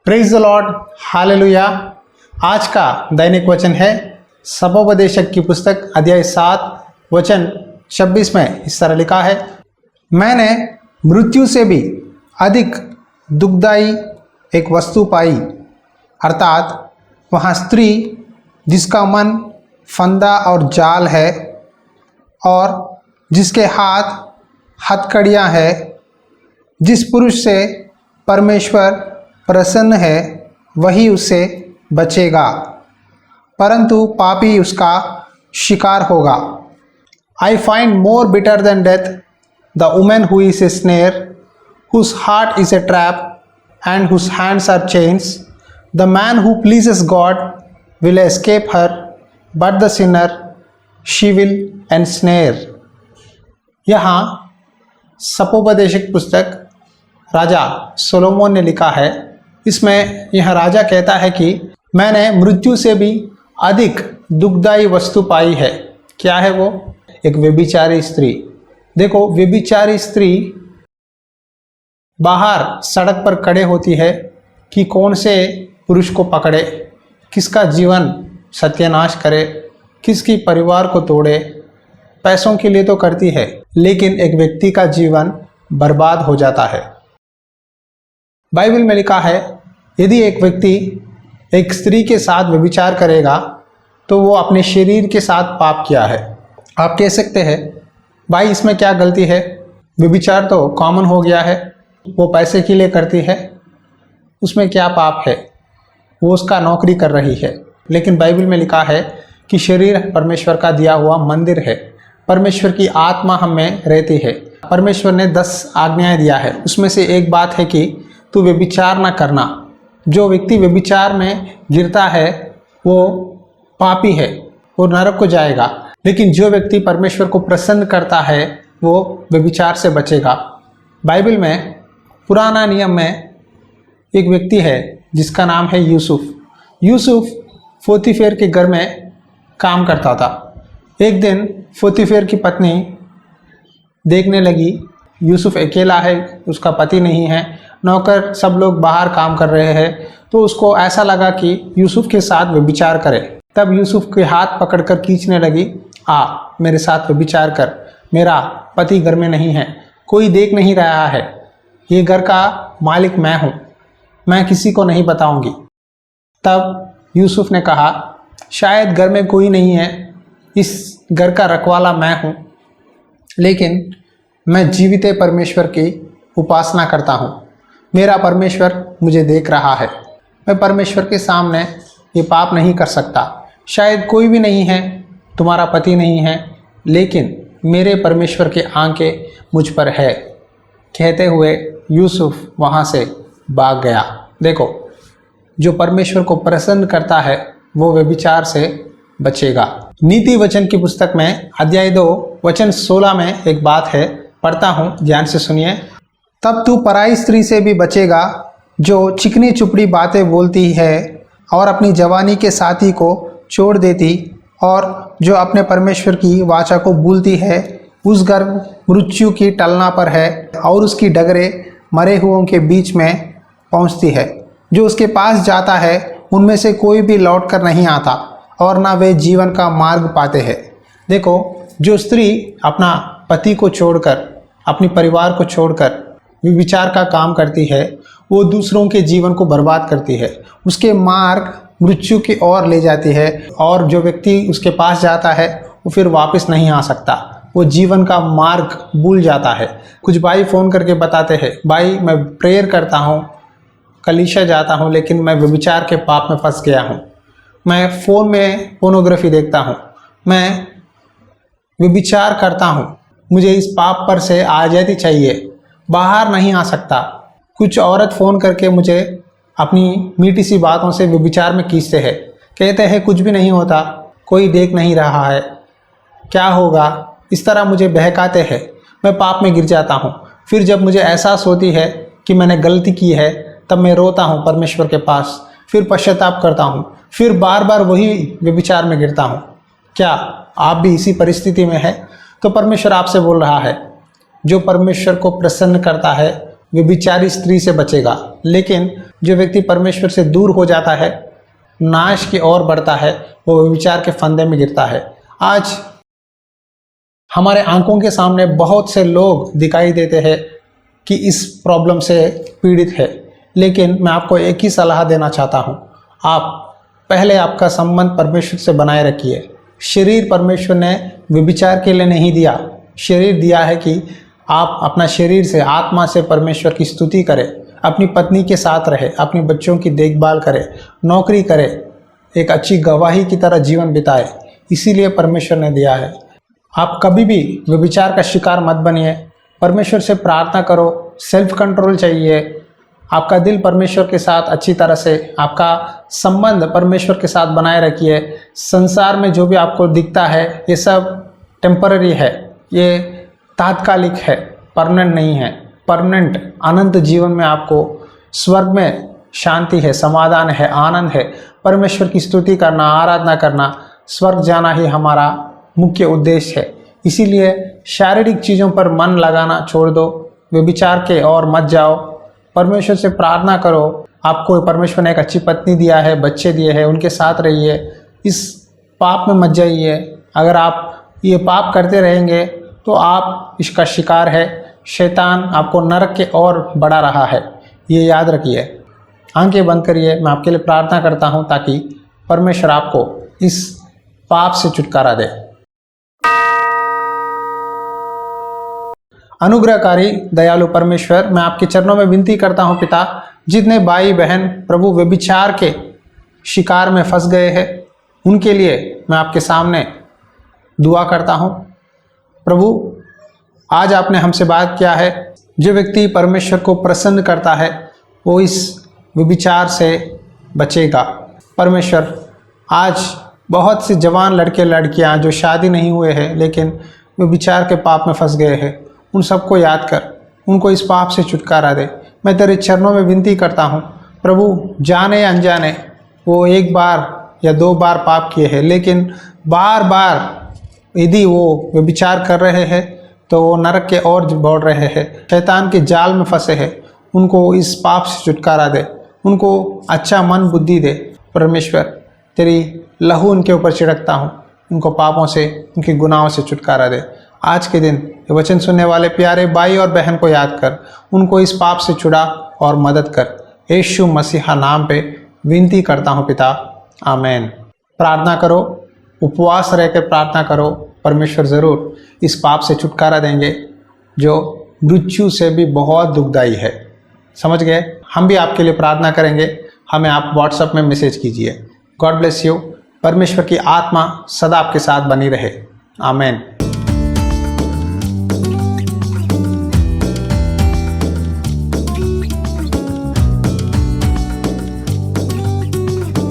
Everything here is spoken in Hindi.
Praise the Lord, hallelujah. आज का दैनिक वचन है सबोपदेशक की पुस्तक अध्याय 7 वचन 26 में इस तरह लिखा है, मैंने मृत्यु से भी अधिक दुखदाई एक वस्तु पाई, अर्थात वहाँ स्त्री जिसका मन फंदा और जाल है और जिसके हाथ हथकड़ियाँ हैं, जिस पुरुष से परमेश्वर प्रसन्न है वही उससे बचेगा, परंतु पापी उसका शिकार होगा। I find more bitter than death the woman who is a snare, whose heart is a trap and whose hands are chains. The man who pleases God will escape her, but the sinner she will ensnare. यहाँ सपोपदेशक पुस्तक राजा सोलोमन ने लिखा है। इसमें यह राजा कहता है कि मैंने मृत्यु से भी अधिक दुखदाई वस्तु पाई है। क्या है वो? एक व्यभिचारी स्त्री। देखो, व्यभिचारी स्त्री बाहर सड़क पर खड़े होती है कि कौन से पुरुष को पकड़े, किसका जीवन सत्यानाश करे, किसकी परिवार को तोड़े। पैसों के लिए तो करती है, लेकिन एक व्यक्ति का जीवन बर्बाद हो जाता है। बाइबल में लिखा है, यदि एक व्यक्ति एक स्त्री के साथ व्यभिचार करेगा तो वो अपने शरीर के साथ पाप किया है। आप कह सकते हैं, भाई इसमें क्या गलती है? व्यभिचार तो कॉमन हो गया है, वो पैसे के लिए करती है, उसमें क्या पाप है? वो उसका नौकरी कर रही है। लेकिन बाइबल में लिखा है कि शरीर परमेश्वर का दिया हुआ मंदिर है, परमेश्वर की आत्मा हम में रहती है। परमेश्वर ने 10 आज्ञाएं दिया है, उसमें से एक बात है कि तू व्यभिचार ना करना। जो व्यक्ति व्यभिचार में गिरता है वो पापी है, वो नरक को जाएगा। लेकिन जो व्यक्ति परमेश्वर को प्रसन्न करता है वो व्यभिचार से बचेगा। बाइबल में पुराना नियम में एक व्यक्ति है जिसका नाम है यूसुफ। यूसुफ पोतीफेर के घर में काम करता था। एक दिन पोतीफेर की पत्नी देखने लगी यूसुफ अकेला है, उसका पति नहीं है, नौकर सब लोग बाहर काम कर रहे हैं, तो उसको ऐसा लगा कि यूसुफ के साथ व्यभिचार करे। तब यूसुफ के हाथ पकड़कर खींचने लगी, आ मेरे साथ व्यभिचार कर, मेरा पति घर में नहीं है, कोई देख नहीं रहा है, ये घर का मालिक मैं हूँ, मैं किसी को नहीं बताऊंगी। तब यूसुफ ने कहा, शायद घर में कोई नहीं है, इस घर का रखवाला मैं हूँ, लेकिन मैं जीवित परमेश्वर की उपासना करता हूँ, मेरा परमेश्वर मुझे देख रहा है, मैं परमेश्वर के सामने ये पाप नहीं कर सकता। शायद कोई भी नहीं है, तुम्हारा पति नहीं है, लेकिन मेरे परमेश्वर की आंखें मुझ पर है। कहते हुए यूसुफ वहाँ से भाग गया। देखो, जो परमेश्वर को प्रसन्न करता है वो व्यभिचार से बचेगा। नीति वचन की पुस्तक में अध्याय 2 वचन 16 में एक बात है, पढ़ता हूँ, ध्यान से सुनिए। तब तू पराई स्त्री से भी बचेगा जो चिकनी चुपड़ी बातें बोलती है और अपनी जवानी के साथी को छोड़ देती, और जो अपने परमेश्वर की वाचा को भूलती है। उस घर मृत्यु की टलना पर है और उसकी डगरे मरे हुओं के बीच में पहुंचती है। जो उसके पास जाता है उनमें से कोई भी लौट कर नहीं आता, और ना वे जीवन का मार्ग पाते हैं। देखो, जो स्त्री अपना पति को छोड़कर, अपनी परिवार को छोड़कर व्यभिचार का काम करती है, वो दूसरों के जीवन को बर्बाद करती है, उसके मार्ग मृत्यु की ओर ले जाती है, और जो व्यक्ति उसके पास जाता है वो फिर वापस नहीं आ सकता, वो जीवन का मार्ग भूल जाता है। कुछ भाई फ़ोन करके बताते हैं, भाई मैं प्रेयर करता हूँ, कलीसिया जाता हूँ, लेकिन मैं व्यभिचार के पाप में फंस गया हूँ, मैं फ़ोन में पोर्नोग्राफी देखता हूँ, मैं व्यभिचार करता हूँ, मुझे इस पाप पर से आज़ादी चाहिए, बाहर नहीं आ सकता। कुछ औरत फ़ोन करके मुझे अपनी मीठी सी बातों से व्यभिचार में खींचते हैं, कहते हैं कुछ भी नहीं होता, कोई देख नहीं रहा है, क्या होगा, इस तरह मुझे बहकाते हैं। मैं पाप में गिर जाता हूँ। फिर जब मुझे एहसास होती है कि मैंने गलती की है, तब मैं रोता हूँ परमेश्वर के पास, फिर पश्चाताप करता हूँ, फिर बार बार वही व्यभिचार में गिरता हूँ। क्या आप भी इसी परिस्थिति में है? तो परमेश्वर आपसे बोल रहा है, जो परमेश्वर को प्रसन्न करता है व्यभिचारी स्त्री से बचेगा। लेकिन जो व्यक्ति परमेश्वर से दूर हो जाता है, नाश की ओर बढ़ता है, वो व्यभिचार के फंदे में गिरता है। आज हमारे आंखों के सामने बहुत से लोग दिखाई देते हैं कि इस प्रॉब्लम से पीड़ित है, लेकिन मैं आपको एक ही सलाह देना चाहता हूँ। आप पहले आपका संबंध परमेश्वर से बनाए रखिए। शरीर परमेश्वर ने व्यभिचार के लिए नहीं दिया। शरीर दिया है कि आप अपना शरीर से, आत्मा से परमेश्वर की स्तुति करें, अपनी पत्नी के साथ रहे, अपने बच्चों की देखभाल करें, नौकरी करें, एक अच्छी गवाही की तरह जीवन बिताए। इसीलिए परमेश्वर ने दिया है। आप कभी भी व्यभिचार का शिकार मत बनिए। परमेश्वर से प्रार्थना करो, सेल्फ कंट्रोल चाहिए। आपका दिल परमेश्वर के साथ अच्छी तरह से, आपका संबंध परमेश्वर के साथ बनाए रखिए। संसार में जो भी आपको दिखता है ये सब टेम्पररी है, ये तात्कालिक है, परमानेंट नहीं है। परमानेंट अनंत जीवन में आपको स्वर्ग में शांति है, समाधान है, आनंद है। परमेश्वर की स्तुति करना, आराधना करना, स्वर्ग जाना ही हमारा मुख्य उद्देश्य है। इसीलिए शारीरिक चीज़ों पर मन लगाना छोड़ दो, व्यभिचार के और मत जाओ। परमेश्वर से प्रार्थना करो। आपको परमेश्वर ने एक अच्छी पत्नी दिया है, बच्चे दिए हैं, उनके साथ रहिए। इस पाप में मत जाइए। अगर आप ये पाप करते रहेंगे तो आप इसका शिकार है। शैतान आपको नरक के ओर बढ़ा रहा है, ये याद रखिए। आंखें बंद करिए, मैं आपके लिए प्रार्थना करता हूँ ताकि परमेश्वर आपको इस पाप से छुटकारा दे। अनुग्रहकारी दयालु परमेश्वर, मैं आपके चरणों में विनती करता हूँ पिता, जितने भाई बहन प्रभु व्यभिचार के शिकार में फंस गए हैं, उनके लिए मैं आपके सामने दुआ करता हूँ। प्रभु, आज आपने हमसे बात किया है, जो व्यक्ति परमेश्वर को प्रसन्न करता है वो इस व्यभिचार से बचेगा। परमेश्वर, आज बहुत से जवान लड़के लड़कियां जो शादी नहीं हुए हैं लेकिन व्यभिचार के पाप में फंस गए हैं, उन सबको याद कर, उनको इस पाप से छुटकारा दे। मैं तेरे चरणों में विनती करता हूँ प्रभु, जाने या अनजाने वो एक बार या दो बार पाप किए हैं, लेकिन बार बार यदि वो व्यभिचार कर रहे हैं तो वो नरक के ओर बढ़ रहे हैं, शैतान के जाल में फंसे हैं। उनको इस पाप से छुटकारा दे, उनको अच्छा मन बुद्धि दे। परमेश्वर, तेरी लहू उनके ऊपर छिड़कता हूँ, उनको पापों से, उनके गुनाहों से छुटकारा दे। आज के दिन ये वचन सुनने वाले प्यारे भाई और बहन को याद कर, उनको इस पाप से छुड़ा और मदद कर। यीशु मसीहा नाम पे विनती करता हूँ पिता, आमीन। प्रार्थना करो, उपवास रह कर प्रार्थना करो। परमेश्वर ज़रूर इस पाप से छुटकारा देंगे जो मृत्यु से भी बहुत दुखदाई है। समझ गए? हम भी आपके लिए प्रार्थना करेंगे। हमें आप व्हाट्सएप में मैसेज कीजिए। God bless you. परमेश्वर की आत्मा सदा आपके साथ बनी रहे। आमीन।